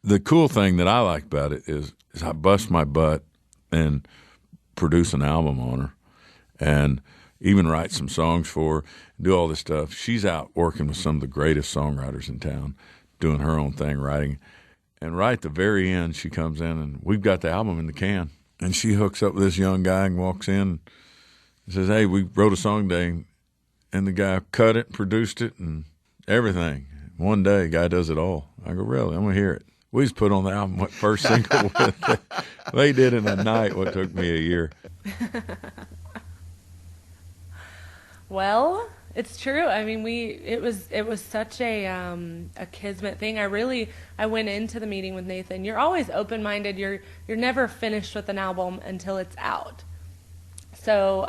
the cool thing that I like about it is I bust my butt and produce an album on her, and even write some songs for her, do all this stuff. She's out working with some of the greatest songwriters in town, doing her own thing, writing. And right at the very end, she comes in, and we've got the album in the can. And she hooks up with this young guy and walks in and says, hey, we wrote a song today. And the guy cut it, produced it, and everything. One day, the guy does it all. I go, really? I'm going to hear it. We just put on the album what first single with it. They did in a night what took me a year. Well, it's true. I mean, it was such a kismet thing. I went into the meeting with Nathan. You're always open-minded. You're never finished with an album until it's out. So,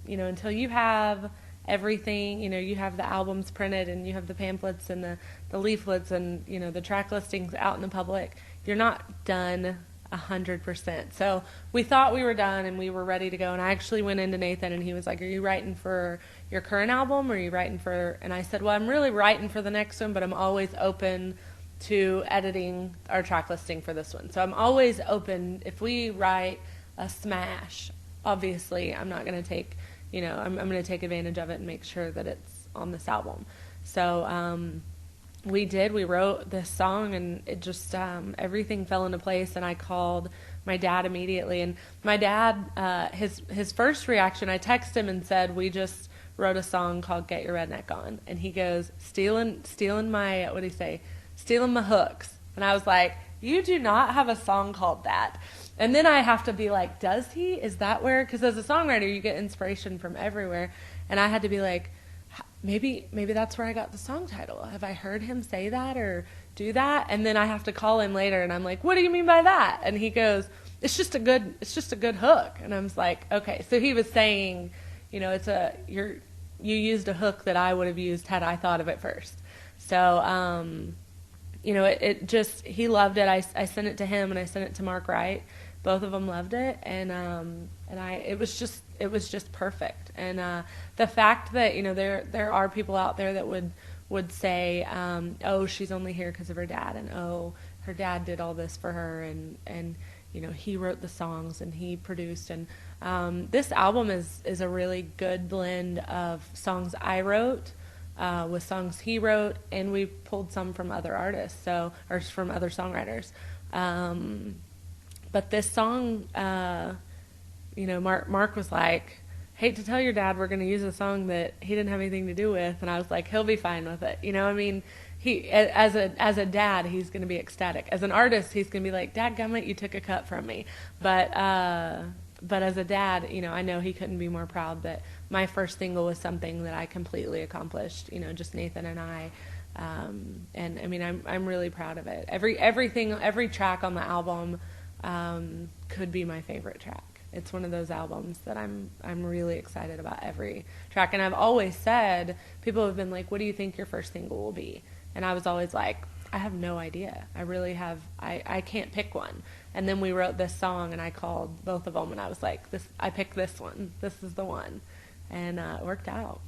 until you have everything, you have the albums printed and you have the pamphlets and the leaflets and, the track listings out in the public, you're not done 100%. So we thought we were done and we were ready to go. And I actually went into Nathan and he was like, are you writing for your current album or are you writing for, and I said, well, I'm really writing for the next one, but I'm always open to editing our track listing for this one. So I'm always open. If we write a smash, obviously I'm not going to take, I'm going to take advantage of it and make sure that it's on this album. So we wrote this song and it just, everything fell into place, and I called my dad immediately. And my dad, his first reaction, I texted him and said, we just wrote a song called Get Your Redneck On. And he goes, stealing my, what did he say? Stealing my hooks. And I was like, you do not have a song called that. And then I have to be like, does he? Is that where? Because as a songwriter, you get inspiration from everywhere. And I had to be like, maybe that's where I got the song title. Have I heard him say that or do that? And then I have to call him later, and I'm like, what do you mean by that? And he goes, it's just a good hook. And I was like, okay. So he was saying, you used a hook that I would have used had I thought of it first. So, he loved it. I sent it to him and I sent it to Mark Wright. Both of them loved it, and it was just perfect. And the fact that there are people out there that would say, oh, she's only here because of her dad, and oh, her dad did all this for her, and he wrote the songs and he produced, and this album is a really good blend of songs I wrote with songs he wrote, and we pulled some from other artists, or from other songwriters. But this song, Mark was like, hate to tell your dad we're going to use a song that he didn't have anything to do with. And I was like, he'll be fine with it. He, as a dad, he's going to be ecstatic. As an artist, he's going to be like, dadgummit, you took a cut from me. But as a dad, I know he couldn't be more proud that my first single was something that I completely accomplished, just Nathan and I. And I mean, I'm really proud of it. Every track on the album could be my favorite track. It's one of those albums that I'm really excited about every track. And I've always said, people have been like, what do you think your first single will be? And I was always like, I have no idea. I can't pick one. And then we wrote this song and I called both of them and I was like, I picked this one. This is the one. And it worked out.